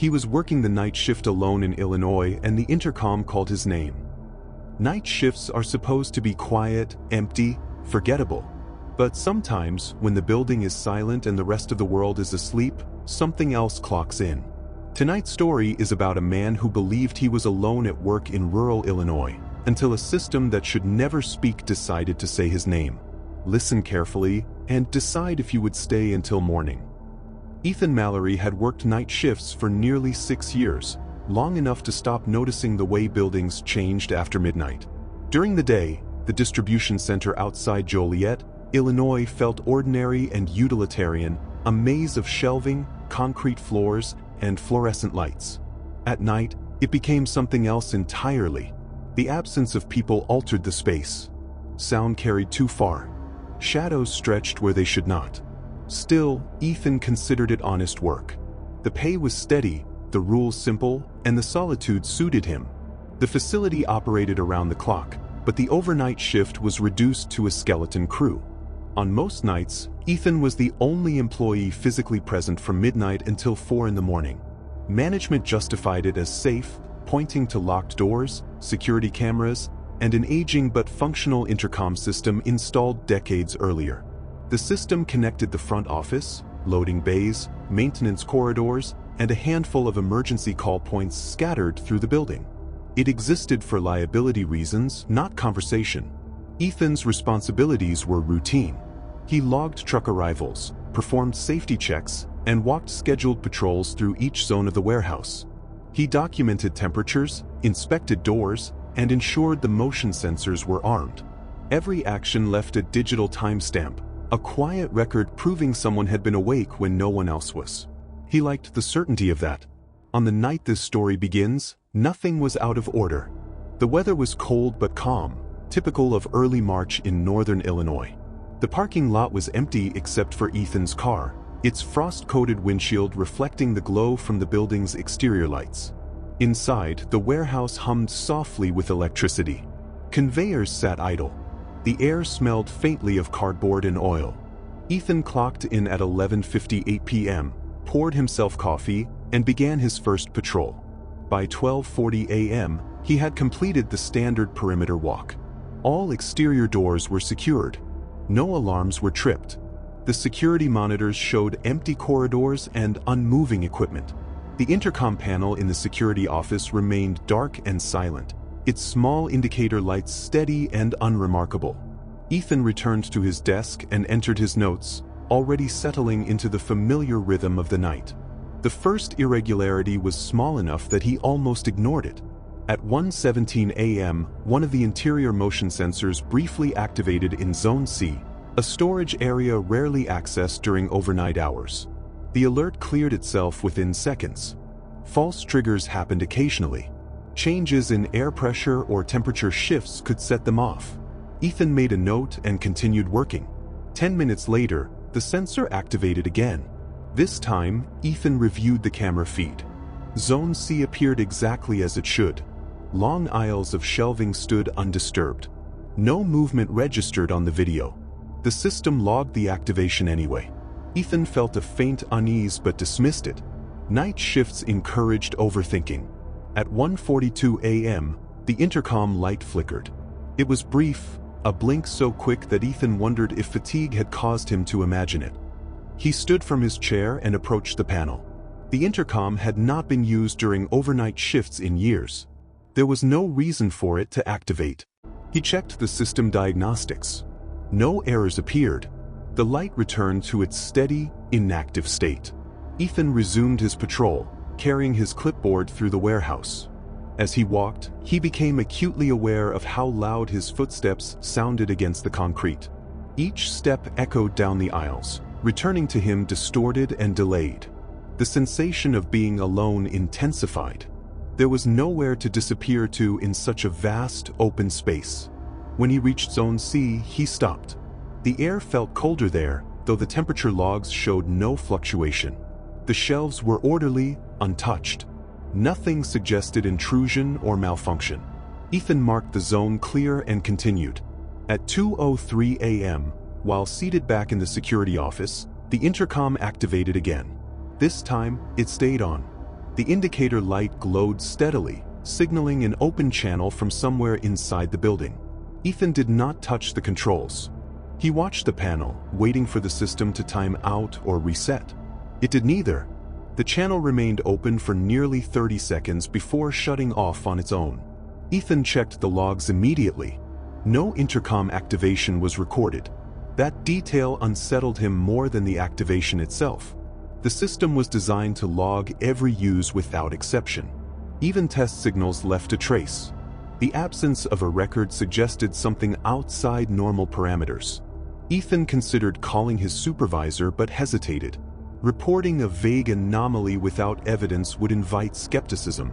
He was working the night shift alone in Illinois, and the intercom called his name. Night shifts are supposed to be quiet, empty, forgettable. But sometimes, when the building is silent and the rest of the world is asleep, something else clocks in. Tonight's story is about a man who believed he was alone at work in rural Illinois, until a system that should never speak decided to say his name. Listen carefully, and decide if you would stay until morning. Ethan Mallory had worked night shifts for nearly 6 years, long enough to stop noticing the way buildings changed after midnight. During the day, the distribution center outside Joliet, Illinois felt ordinary and utilitarian, a maze of shelving, concrete floors, and fluorescent lights. At night, it became something else entirely. The absence of people altered the space. Sound carried too far. Shadows stretched where they should not. Still, Ethan considered it honest work. The pay was steady, the rules simple, and the solitude suited him. The facility operated around the clock, but the overnight shift was reduced to a skeleton crew. On most nights, Ethan was the only employee physically present from midnight until 4 in the morning. Management justified it as safe, pointing to locked doors, security cameras, and an aging but functional intercom system installed decades earlier. The system connected the front office, loading bays, maintenance corridors, and a handful of emergency call points scattered through the building. It existed for liability reasons, not conversation. Ethan's responsibilities were routine. He logged truck arrivals, performed safety checks, and walked scheduled patrols through each zone of the warehouse. He documented temperatures, inspected doors, and ensured the motion sensors were armed. Every action left a digital timestamp, a quiet record proving someone had been awake when no one else was. He liked the certainty of that. On the night this story begins, nothing was out of order. The weather was cold but calm, typical of early March in northern Illinois. The parking lot was empty except for Ethan's car, its frost-coated windshield reflecting the glow from the building's exterior lights. Inside, the warehouse hummed softly with electricity. Conveyors sat idle. The air smelled faintly of cardboard and oil. Ethan clocked in at 11:58 p.m., poured himself coffee, and began his first patrol. By 12:40 a.m., he had completed the standard perimeter walk. All exterior doors were secured. No alarms were tripped. The security monitors showed empty corridors and unmoving equipment. The intercom panel in the security office remained dark and silent, its small indicator lights steady and unremarkable. Ethan returned to his desk and entered his notes, already settling into the familiar rhythm of the night. The first irregularity was small enough that he almost ignored it. At 1:17 a.m., one of the interior motion sensors briefly activated in Zone C, a storage area rarely accessed during overnight hours. The alert cleared itself within seconds. False triggers happened occasionally. Changes in air pressure or temperature shifts could set them off. Ethan made a note and continued working. 10 minutes later, the sensor activated again. This time, Ethan reviewed the camera feed. Zone C appeared exactly as it should. Long aisles of shelving stood undisturbed. No movement registered on the video. The system logged the activation anyway. Ethan felt a faint unease but dismissed it. Night shifts encouraged overthinking. At 1:42 a.m., the intercom light flickered. It was brief, a blink so quick that Ethan wondered if fatigue had caused him to imagine it. He stood from his chair and approached the panel. The intercom had not been used during overnight shifts in years. There was no reason for it to activate. He checked the system diagnostics. No errors appeared. The light returned to its steady, inactive state. Ethan resumed his patrol, carrying his clipboard through the warehouse. As he walked, he became acutely aware of how loud his footsteps sounded against the concrete. Each step echoed down the aisles, returning to him distorted and delayed. The sensation of being alone intensified. There was nowhere to disappear to in such a vast, open space. When he reached Zone C, he stopped. The air felt colder there, though the temperature logs showed no fluctuation. The shelves were orderly, untouched. Nothing suggested intrusion or malfunction. Ethan marked the zone clear and continued. At 2:03 a.m., while seated back in the security office, the intercom activated again. This time, it stayed on. The indicator light glowed steadily, signaling an open channel from somewhere inside the building. Ethan did not touch the controls. He watched the panel, waiting for the system to time out or reset. It did neither. The channel remained open for nearly 30 seconds before shutting off on its own. Ethan checked the logs immediately. No intercom activation was recorded. That detail unsettled him more than the activation itself. The system was designed to log every use without exception. Even test signals left a trace. The absence of a record suggested something outside normal parameters. Ethan considered calling his supervisor but hesitated. Reporting a vague anomaly without evidence would invite skepticism.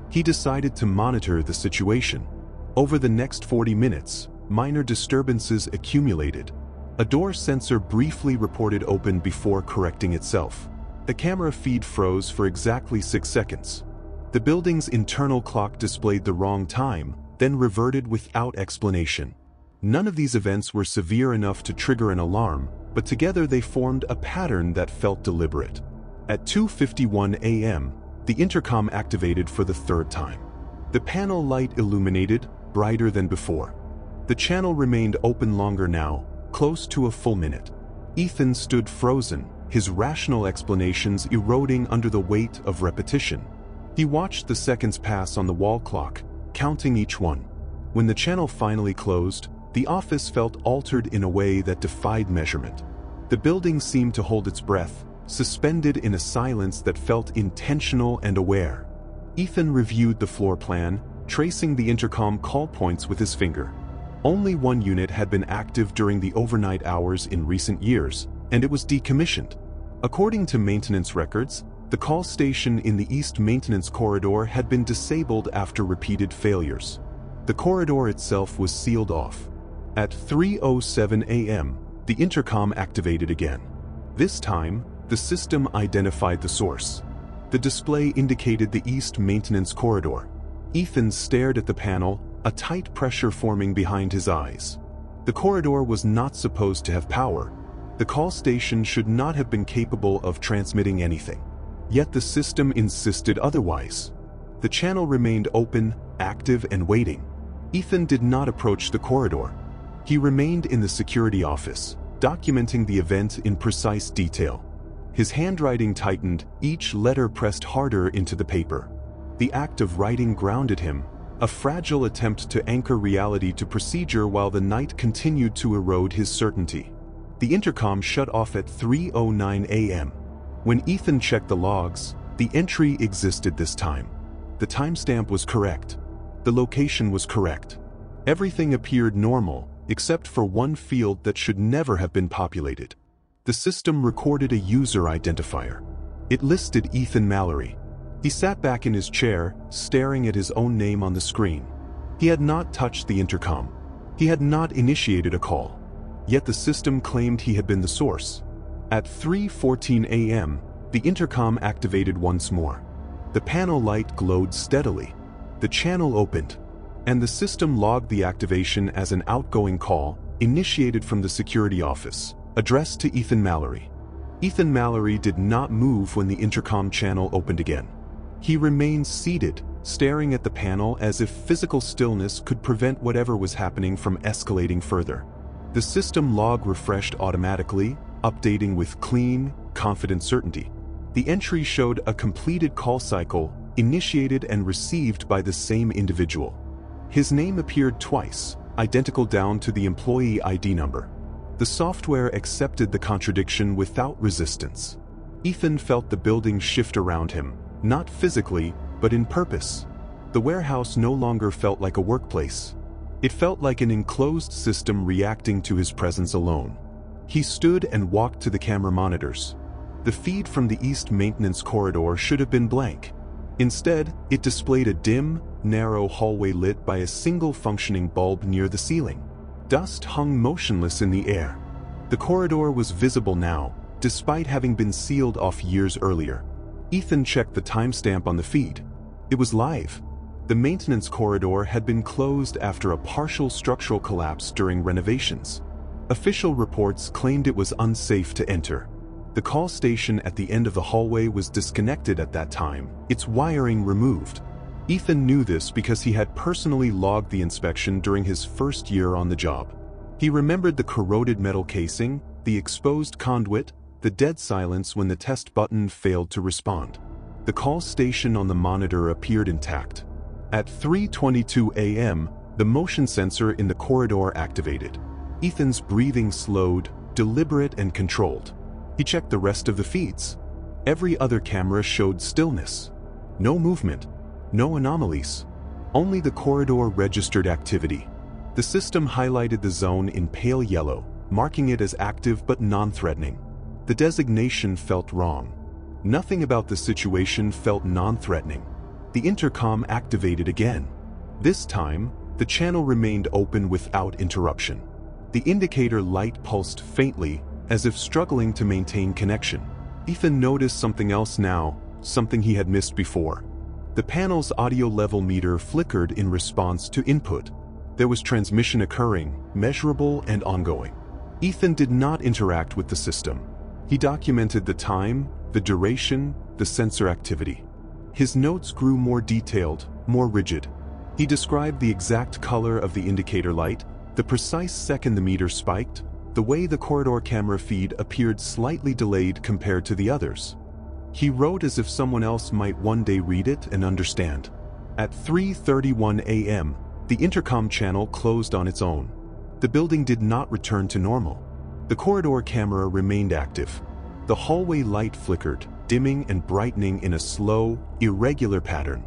He decided to monitor the situation. Over the next 40 minutes, minor disturbances accumulated. A door sensor briefly reported open before correcting itself. The camera feed froze for exactly 6 seconds. The building's internal clock displayed the wrong time, then reverted without explanation. None of these events were severe enough to trigger an alarm, but together they formed a pattern that felt deliberate. At 2:51 a.m., the intercom activated for the third time. The panel light illuminated, brighter than before. The channel remained open longer now, close to a full minute. Ethan stood frozen, his rational explanations eroding under the weight of repetition. He watched the seconds pass on the wall clock, counting each one. When the channel finally closed, the office felt altered in a way that defied measurement. The building seemed to hold its breath, suspended in a silence that felt intentional and aware. Ethan reviewed the floor plan, tracing the intercom call points with his finger. Only one unit had been active during the overnight hours in recent years, and it was decommissioned. According to maintenance records, the call station in the East Maintenance Corridor had been disabled after repeated failures. The corridor itself was sealed off. At 3:07 a.m., the intercom activated again. This time, the system identified the source. The display indicated the East Maintenance Corridor. Ethan stared at the panel, a tight pressure forming behind his eyes. The corridor was not supposed to have power. The call station should not have been capable of transmitting anything. Yet the system insisted otherwise. The channel remained open, active, and waiting. Ethan did not approach the corridor. He remained in the security office, documenting the event in precise detail. His handwriting tightened, each letter pressed harder into the paper. The act of writing grounded him, a fragile attempt to anchor reality to procedure while the night continued to erode his certainty. The intercom shut off at 3:09 a.m. When Ethan checked the logs, the entry existed this time. The timestamp was correct. The location was correct. Everything appeared normal, except for one field that should never have been populated. The system recorded a user identifier. It listed Ethan Mallory. He sat back in his chair, staring at his own name on the screen. He had not touched the intercom. He had not initiated a call. Yet the system claimed he had been the source. At 3:14 a.m., the intercom activated once more. The panel light glowed steadily. The channel opened, and the system logged the activation as an outgoing call, initiated from the security office, addressed to Ethan Mallory. Ethan Mallory did not move when the intercom channel opened again. He remained seated, staring at the panel as if physical stillness could prevent whatever was happening from escalating further. The system log refreshed automatically, updating with clean, confident certainty. The entry showed a completed call cycle, initiated and received by the same individual. His name appeared twice, identical down to the employee ID number. The software accepted the contradiction without resistance. Ethan felt the building shift around him, not physically, but in purpose. The warehouse no longer felt like a workplace. It felt like an enclosed system reacting to his presence alone. He stood and walked to the camera monitors. The feed from the East Maintenance Corridor should have been blank. Instead, it displayed a dim, narrow hallway lit by a single functioning bulb near the ceiling. Dust hung motionless in the air. The corridor was visible now, despite having been sealed off years earlier. Ethan checked the timestamp on the feed. It was live. The maintenance corridor had been closed after a partial structural collapse during renovations. Official reports claimed it was unsafe to enter. The call station at the end of the hallway was disconnected at that time, its wiring removed. Ethan knew this because he had personally logged the inspection during his first year on the job. He remembered the corroded metal casing, the exposed conduit, the dead silence when the test button failed to respond. The call station on the monitor appeared intact. At 3:22 a.m., the motion sensor in the corridor activated. Ethan's breathing slowed, deliberate and controlled. He checked the rest of the feeds. Every other camera showed stillness. No movement. No anomalies. Only the corridor registered activity. The system highlighted the zone in pale yellow, marking it as active but non-threatening. The designation felt wrong. Nothing about the situation felt non-threatening. The intercom activated again. This time, the channel remained open without interruption. The indicator light pulsed faintly, as if struggling to maintain connection. Ethan noticed something else now, something he had missed before. The panel's audio level meter flickered in response to input. There was transmission occurring, measurable and ongoing. Ethan did not interact with the system. He documented the time, the duration, the sensor activity. His notes grew more detailed, more rigid. He described the exact color of the indicator light, the precise second the meter spiked, the way the corridor camera feed appeared slightly delayed compared to the others. He wrote as if someone else might one day read it and understand. At 3:31 a.m., the intercom channel closed on its own. The building did not return to normal. The corridor camera remained active. The hallway light flickered, dimming and brightening in a slow, irregular pattern.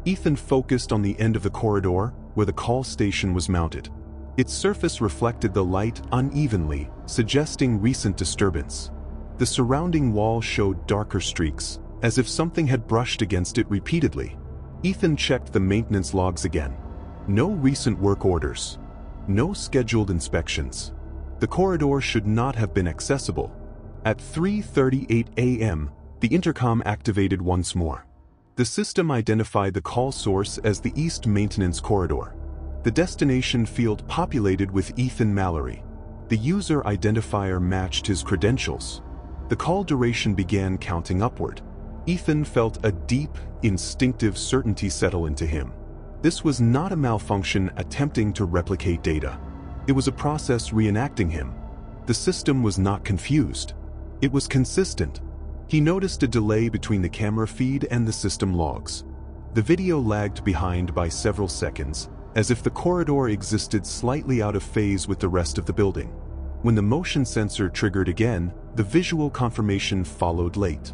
Ethan focused on the end of the corridor, where the call station was mounted. Its surface reflected the light unevenly, suggesting recent disturbance. The surrounding wall showed darker streaks, as if something had brushed against it repeatedly. Ethan checked the maintenance logs again. No recent work orders. No scheduled inspections. The corridor should not have been accessible. At 3:38 a.m., the intercom activated once more. The system identified the call source as the East Maintenance Corridor. The destination field populated with Ethan Mallory. The user identifier matched his credentials. The call duration began counting upward. Ethan felt a deep, instinctive certainty settle into him. This was not a malfunction attempting to replicate data. It was a process reenacting him. The system was not confused. It was consistent. He noticed a delay between the camera feed and the system logs. The video lagged behind by several seconds, as if the corridor existed slightly out of phase with the rest of the building. When the motion sensor triggered again, the visual confirmation followed late.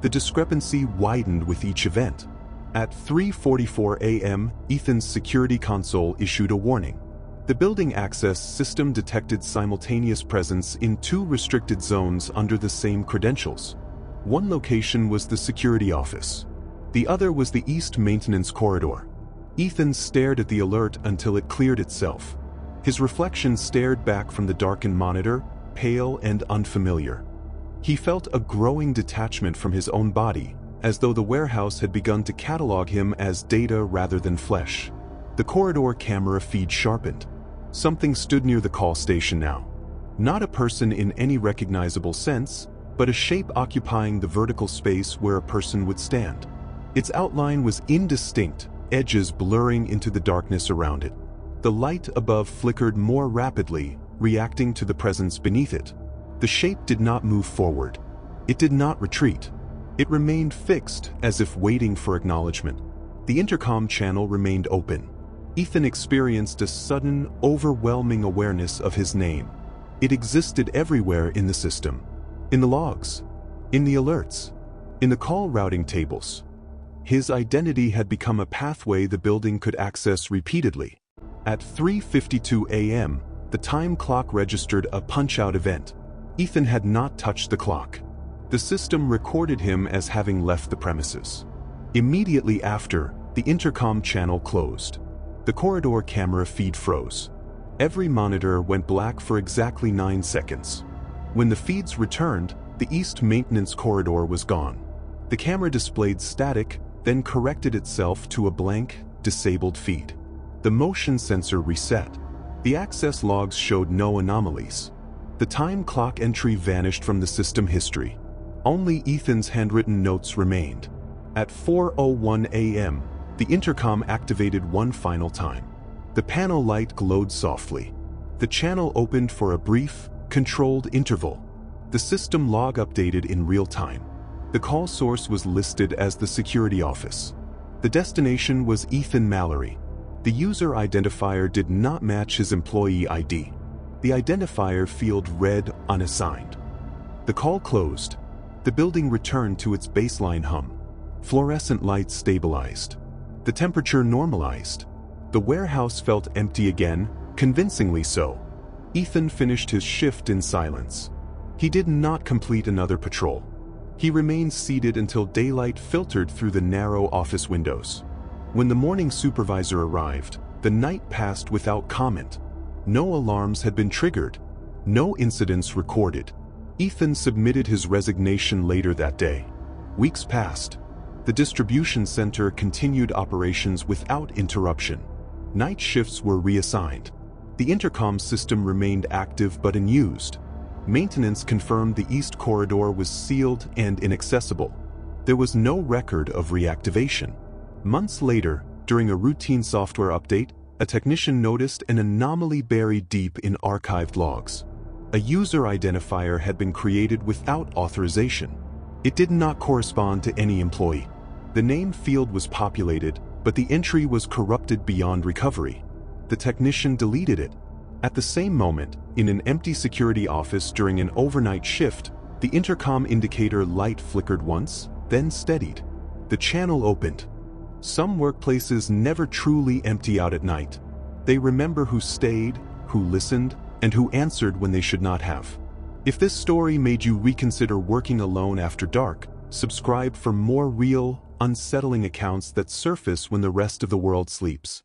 The discrepancy widened with each event. At 3:44 a.m., Ethan's security console issued a warning. The building access system detected simultaneous presence in two restricted zones under the same credentials. One location was the security office. The other was the East Maintenance Corridor. Ethan stared at the alert until it cleared itself. His reflection stared back from the darkened monitor, pale and unfamiliar. He felt a growing detachment from his own body, as though the warehouse had begun to catalog him as data rather than flesh. The corridor camera feed sharpened. Something stood near the call station now. Not a person in any recognizable sense, but a shape occupying the vertical space where a person would stand. Its outline was indistinct, edges blurring into the darkness around it. The light above flickered more rapidly, reacting to the presence beneath it. The shape did not move forward. It did not retreat. It remained fixed, as if waiting for acknowledgement. The intercom channel remained open. Ethan experienced a sudden, overwhelming awareness of his name. It existed everywhere in the system. In the logs. In the alerts. In the call routing tables. His identity had become a pathway the building could access repeatedly. At 3:52 a.m., the time clock registered a punch-out event. Ethan had not touched the clock. The system recorded him as having left the premises. Immediately after, the intercom channel closed. The corridor camera feed froze. Every monitor went black for exactly 9 seconds. When the feeds returned, the East Maintenance Corridor was gone. The camera displayed static, then corrected itself to a blank, disabled feed. The motion sensor reset. The access logs showed no anomalies. The time clock entry vanished from the system history. Only Ethan's handwritten notes remained. At 4:01 a.m., the intercom activated one final time. The panel light glowed softly. The channel opened for a brief, controlled interval. The system log updated in real time. The call source was listed as the security office. The destination was Ethan Mallory. The user identifier did not match his employee ID. The identifier field read unassigned. The call closed. The building returned to its baseline hum. Fluorescent lights stabilized. The temperature normalized. The warehouse felt empty again, convincingly so. Ethan finished his shift in silence. He did not complete another patrol. He remained seated until daylight filtered through the narrow office windows. When the morning supervisor arrived, the night passed without comment. No alarms had been triggered. No incidents recorded. Ethan submitted his resignation later that day. Weeks passed. The distribution center continued operations without interruption. Night shifts were reassigned. The intercom system remained active but unused. Maintenance confirmed the east corridor was sealed and inaccessible. There was no record of reactivation. Months later, during a routine software update, a technician noticed an anomaly buried deep in archived logs. A user identifier had been created without authorization. It did not correspond to any employee. The name field was populated, but the entry was corrupted beyond recovery. The technician deleted it. At the same moment, in an empty security office during an overnight shift, the intercom indicator light flickered once, then steadied. The channel opened. Some workplaces never truly empty out at night. They remember who stayed, who listened, and who answered when they should not have. If this story made you reconsider working alone after dark, subscribe for more real, unsettling accounts that surface when the rest of the world sleeps.